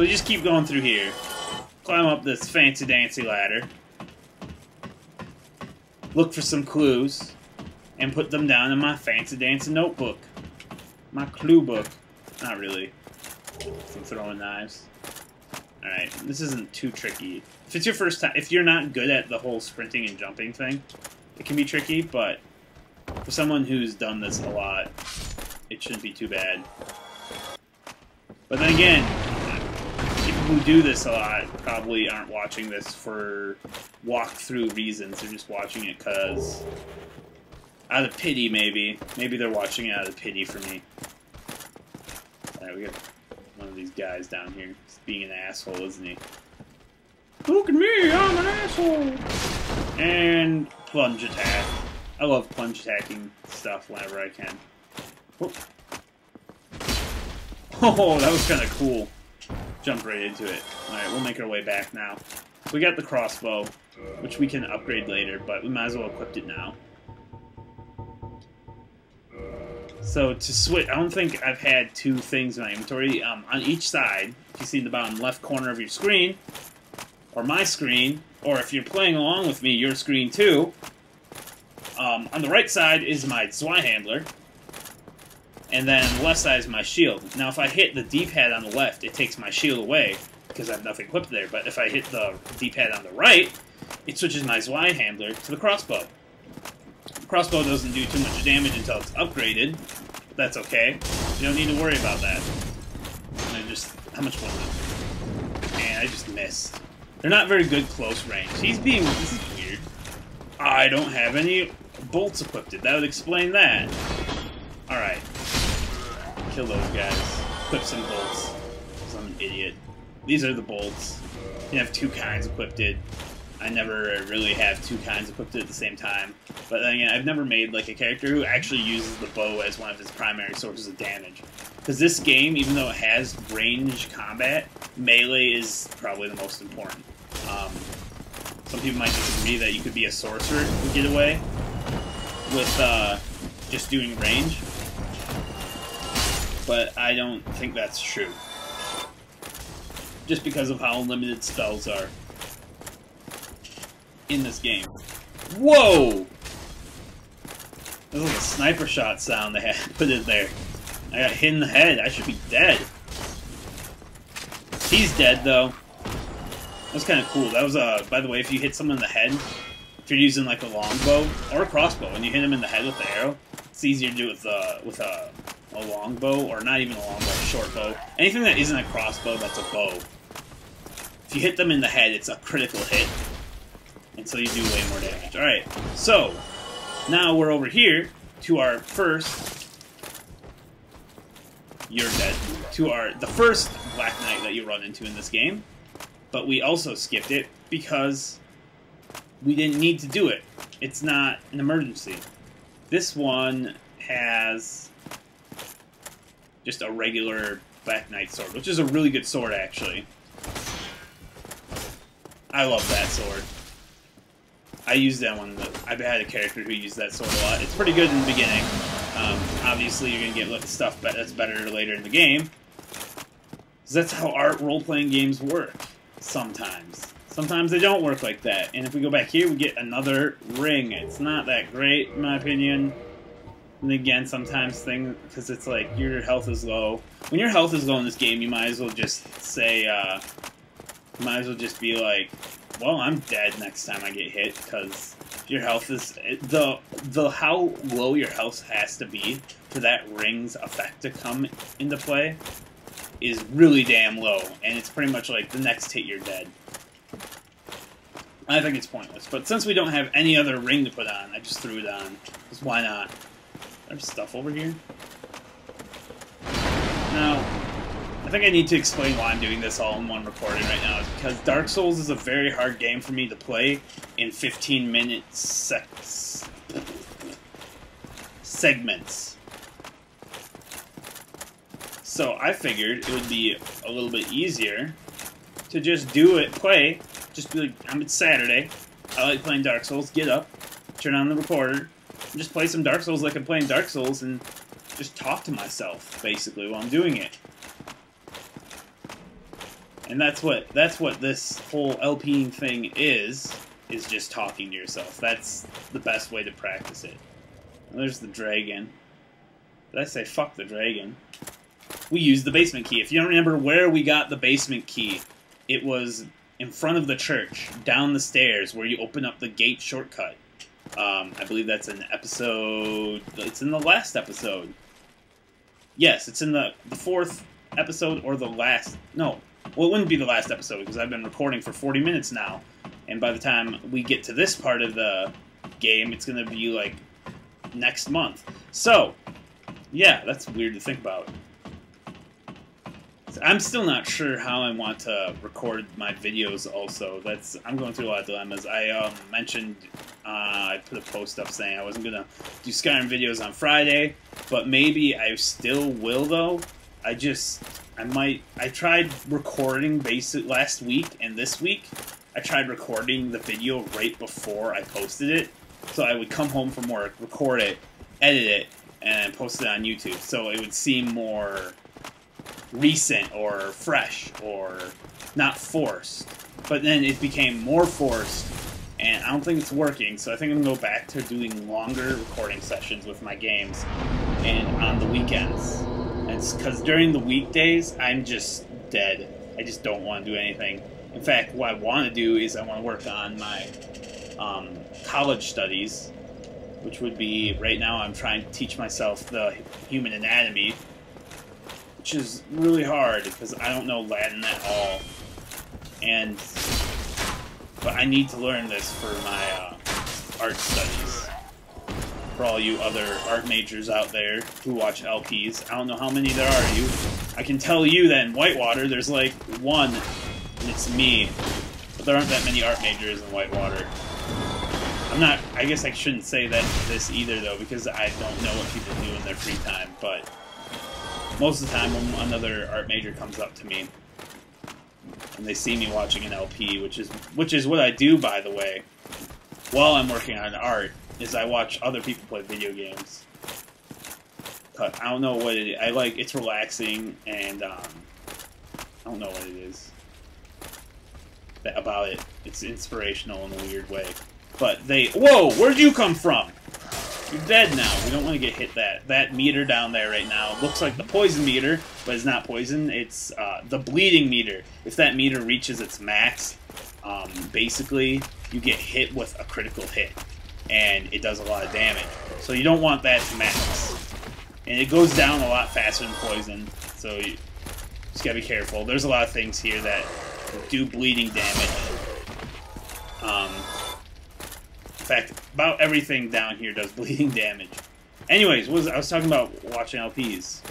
So we just keep going through here. Climb up this fancy dancy ladder. Look for some clues. And put them down in my fancy dancy notebook. My clue book. Not really. Some throwing knives. Alright, this isn't too tricky. If it's your first time, if you're not good at the whole sprinting and jumping thing, it can be tricky, but for someone who's done this a lot, it shouldn't be too bad. But then again, people who do this a lot probably aren't watching this for walkthrough reasons. They're just watching it because out of pity, maybe. Maybe they're watching it out of pity for me. Alright, we got one of these guys down here. He's being an asshole, isn't he? Look at me, I'm an asshole! And plunge attack. I love plunge attacking stuff whenever I can. Oh, oh that was kind of cool. Jump right into it. Alright, we'll make our way back now. So we got the crossbow, which we can upgrade later, but we might as well equip it now. So to switch, I don't think I've had two things in my inventory. On each side, if you see in the bottom left corner of your screen, or my screen, or if you're playing along with me, your screen too, on the right side is my Zweihandler, and then on the left side is my shield. Now if I hit the D-pad on the left, it takes my shield away, because I have nothing equipped there, but if I hit the D-pad on the right, it switches my Zweihandler to the crossbow. The crossbow doesn't do too much damage until it's upgraded, but that's okay. You don't need to worry about that. And how much was it? Man, I just missed. They're not very good close range. This is weird. I don't have any bolts equipped. That would explain that. Alright. Kill those guys. Equip some bolts. Because I'm an idiot. These are the bolts. You have two kinds equipped. I never really have two kinds equipped at the same time. But then again, I've never made like a character who actually uses the bow as one of his primary sources of damage. Because this game, even though it has range combat, melee is probably the most important. Some people might disagree that you could be a sorcerer and get away with just doing range. But I don't think that's true. Just because of how limited spells are in this game. Whoa! That was like a sniper shot sound they had put in there. I got hit in the head. I should be dead. He's dead, though. That was kind of cool. That was, by the way, if you hit someone in the head, if you're using like a longbow or a crossbow, and you hit him in the head with the arrow, it's easier to do it with a longbow, or not even a longbow, a short bow. Anything that isn't a crossbow, that's a bow. If you hit them in the head, it's a critical hit. And so you do way more damage. Alright, so, now we're over here to our first... You're dead. To the first Black Knight that you run into in this game. But we also skipped it because we didn't need to do it. It's not an emergency. This one has just a regular Black Knight sword, which is a really good sword, actually. I love that sword. I used that one. I've had a character who used that sword a lot. It's pretty good in the beginning. Obviously, you're going to get stuff that's better later in the game. Because that's how role-playing games work. Sometimes. Sometimes they don't work like that. And if we go back here, we get another ring. It's not that great, in my opinion. And again, sometimes because it's like your health is low. When your health is low in this game, you might as well just say, you might as well just be like, well, I'm dead next time I get hit, because your health is, how low your health has to be for that ring's effect to come into play is really damn low, and it's pretty much like the next hit you're dead. I think it's pointless, but since we don't have any other ring to put on, I just threw it on, because why not? There's stuff over here. Now, I think I need to explain why I'm doing this all in one recording right now. It's because Dark Souls is a very hard game for me to play in 15-minute segments. So I figured it would be a little bit easier to just just be like, it's Saturday, I like playing Dark Souls, get up, turn on the recorder, and just play some Dark Souls like I'm playing Dark Souls, and just talk to myself, basically, while I'm doing it. And that's what this whole LPing thing is just talking to yourself. That's the best way to practice it. And there's the dragon. Did I say fuck the dragon? We used the basement key. If you don't remember where we got the basement key, it was in front of the church, down the stairs, where you open up the gate shortcut. I believe that's an episode... It's in the last episode. Yes, it's in the 4th episode or the last... No. Well, it wouldn't be the last episode because I've been recording for 40 minutes now. And by the time we get to this part of the game, it's going to be like next month. So, yeah, that's weird to think about. I'm still not sure how I want to record my videos also. I'm going through a lot of dilemmas. I mentioned, I put a post up saying I wasn't going to do Skyrim videos on Friday, but maybe I still will though. I tried recording last week and this week. I tried recording the video right before I posted it. So I would come home from work, record it, edit it, and post it on YouTube. So it would seem more recent or fresh or not forced. But then it became more forced, and I don't think it's working. So I think I'm going to go back to doing longer recording sessions with my games and on the weekends. It's because during the weekdays, I'm just dead. I just don't want to do anything. In fact, what I want to do is I want to work on my college studies, which would be, right now I'm trying to teach myself the human anatomy, which is really hard because I don't know Latin at all. But I need to learn this for my art studies. For all you other art majors out there who watch LPs, I don't know how many there are of you. I can tell you that in Whitewater there's like one, and it's me. But there aren't that many art majors in Whitewater. I guess I shouldn't say this either though, because I don't know what people do in their free time, but most of the time when another art major comes up to me and they see me watching an LP, which is what I do, by the way, while I'm working on art, is I watch other people play video games. But I don't know what it is. It's relaxing, and I don't know what it is about it. It's inspirational in a weird way. But whoa, where'd you come from? You're dead now. We don't want to get hit that meter down there right now. It looks like the poison meter, but it's not poison. It's the bleeding meter. If that meter reaches its max, basically you get hit with a critical hit, and it does a lot of damage. So you don't want that to max. And it goes down a lot faster than poison, so you just gotta be careful. There's a lot of things here that do bleeding damage. In fact, about everything down here does bleeding damage. Anyways, I was talking about watching LPs.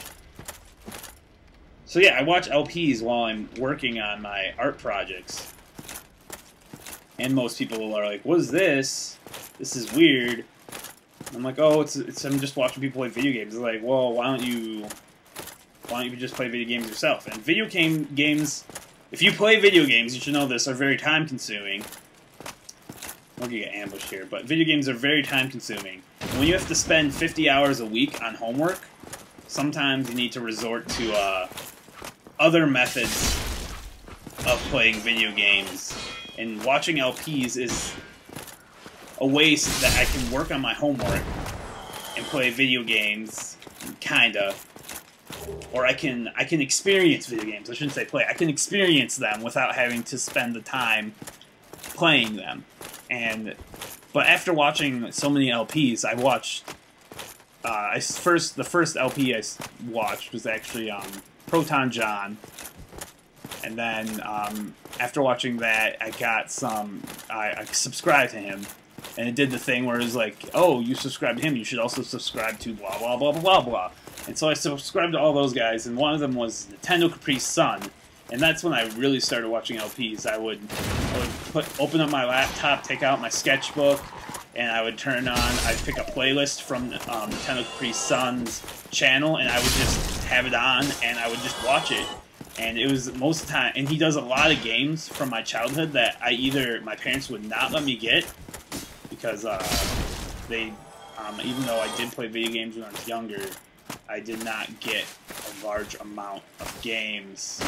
So yeah, I watch LPs while I'm working on my art projects. And most people are like, what is this? This is weird. I'm like, oh, I'm just watching people play video games. They're like, well, why don't you just play video games yourself? And video games, if you play video games, you should know this, are very time consuming. We're gonna get ambushed here, but video games are very time consuming. When you have to spend 50 hours a week on homework, sometimes you need to resort to other methods of playing video games. And watching LPs is a way so that I can work on my homework and play video games, kinda. Or I can experience video games. I shouldn't say play. I can experience them without having to spend the time playing them. But after watching so many LPs, I watched. The first LP I watched was actually Proton John, and then after watching that, I got some. I subscribed to him, and it did the thing where it was like, "Oh, you subscribed to him, you should also subscribe to blah blah blah blah blah blah." And so I subscribed to all those guys, and one of them was Nintendo Capri Sun. And that's when I really started watching LPs. I would open up my laptop, take out my sketchbook, and I would I'd pick a playlist from Nintendo Capri Sun's channel, and I would just have it on, and I would just watch it. And it was most of the time, and he does a lot of games from my childhood that my parents would not let me get, because even though I did play video games when I was younger, I did not get a large amount of games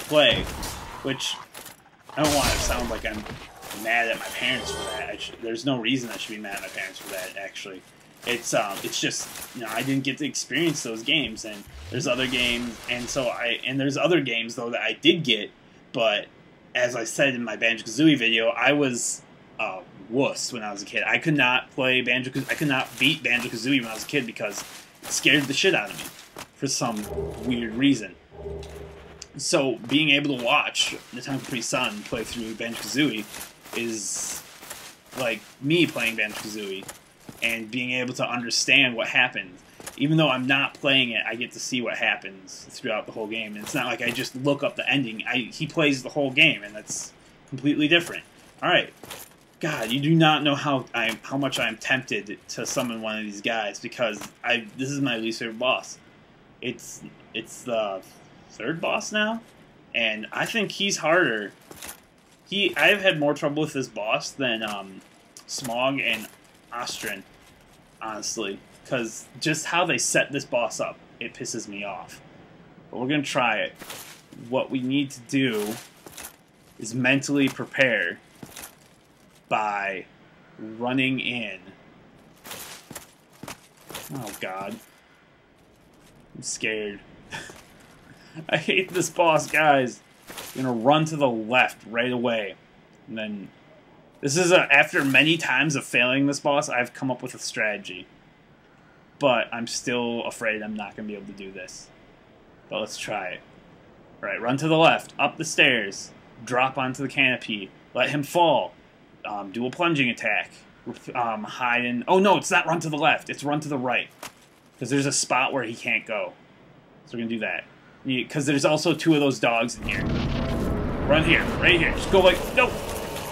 play, which I don't want to sound like I'm mad at my parents for that. There's no reason I should be mad at my parents for that, actually. It's just, you know, I didn't get to experience those games, and there's other games, and there's other games, though, that I did get, but as I said in my Banjo-Kazooie video, I was a wuss when I was a kid. I could not play I could not beat Banjo-Kazooie when I was a kid because it scared the shit out of me for some weird reason. So being able to watch the Time Capri Sun play through Banjo-Kazooie is like me playing Banjo-Kazooie and being able to understand what happens. Even though I'm not playing it, I get to see what happens throughout the whole game. And it's not like I just look up the ending. He plays the whole game, and that's completely different. Alright. God, you do not know how much I'm tempted to summon one of these guys, because this is my least favorite boss. It's the third boss now, and I think he's harder. I've had more trouble with this boss than Smog and Ostrin, honestly, because just how they set this boss up, it pisses me off. But we're gonna try it. What we need to do is mentally prepare by running in. Oh God, I'm scared. I hate this boss, guys. I'm gonna run to the left right away, and then this is after many times of failing this boss, I've come up with a strategy. But I'm still afraid I'm not gonna be able to do this. But let's try it. All right, run to the left, up the stairs, drop onto the canopy, let him fall, do a plunging attack, hide in. Oh no, it's not run to the left. It's run to the right, because there's a spot where he can't go. So we're gonna do that. Because there's also two of those dogs in here. Run here, right here. Just go like, nope.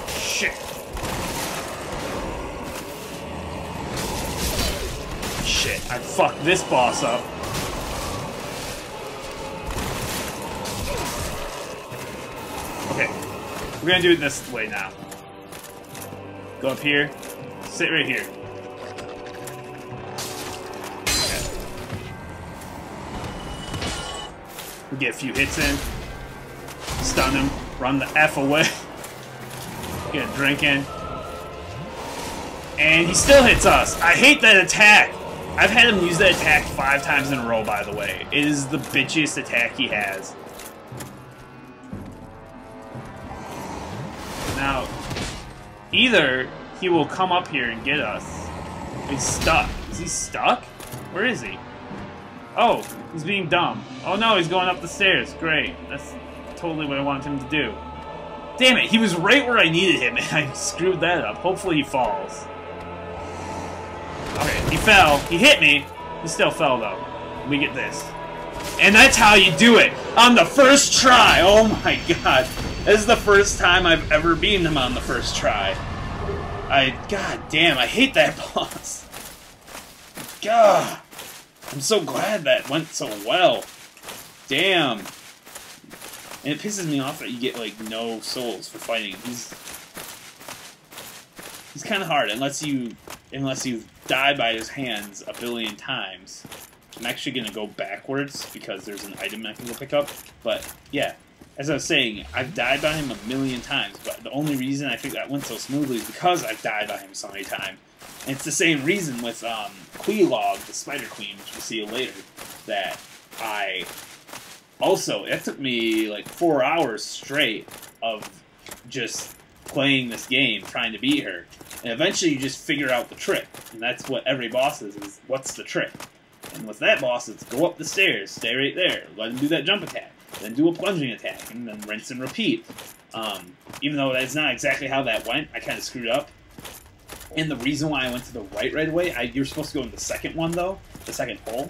Shit. Shit, I fucked this boss up. Okay, we're gonna do it this way now. Go up here, sit right here. We get a few hits in, stun him, run the F away, get a drink in, and he still hits us. I hate that attack. I've had him use that attack 5 times in a row, by the way. It is the bitchiest attack he has. Now, either he will come up here and get us. He's stuck. Is he stuck? Where is he? Oh, he's being dumb. Oh no, he's going up the stairs. Great. That's totally what I wanted him to do. Damn it, he was right where I needed him, and I screwed that up. Hopefully he falls. Okay, he fell. He hit me. He still fell, though. We get this. And that's how you do it! On the first try! Oh my god. This is the first time I've ever beaten him on the first try. God damn, I hate that boss. God. I'm so glad that went so well. Damn. And it pisses me off that you get, like, no souls for fighting him. He's kind of hard unless you die by his hands a billion times. I'm actually going to go backwards because there's an item I can go pick up. But, yeah, as I was saying, I've died by him a million times. But the only reason I think that went so smoothly is because I've died by him so many times. And it's the same reason with Queelog, the Spider Queen, which we'll see later, that I also, it took me like 4 hours straight of just playing this game, trying to beat her. And eventually you just figure out the trick. And that's what every boss is what's the trick? And with that boss, it's go up the stairs, stay right there, let him do that jump attack, then do a plunging attack, and then rinse and repeat. Even though that's not exactly how that went, I kind of screwed up. And the reason why I went to the right away, you're supposed to go in the second one, though, the second hole.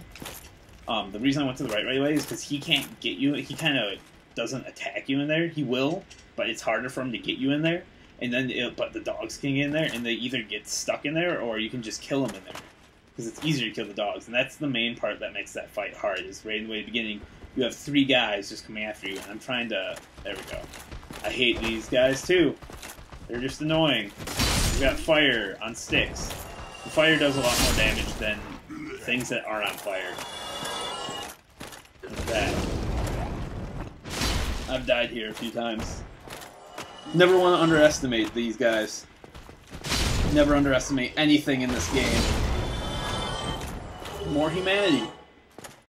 The reason I went to the right away is because he can't get you, he kind of doesn't attack you in there. He will, but it's harder for him to get you in there. And then, but the dogs can get in there, and they either get stuck in there, or you can just kill them in there. Because it's easier to kill the dogs. And that's the main part that makes that fight hard, is right in the way beginning, you have 3 guys just coming after you, and I'm trying to, there we go. I hate these guys, too. They're just annoying. We got fire on sticks. The fire does a lot more damage than things that are on fire. Like that. I've died here a few times. Never want to underestimate these guys. Never underestimate anything in this game. More humanity.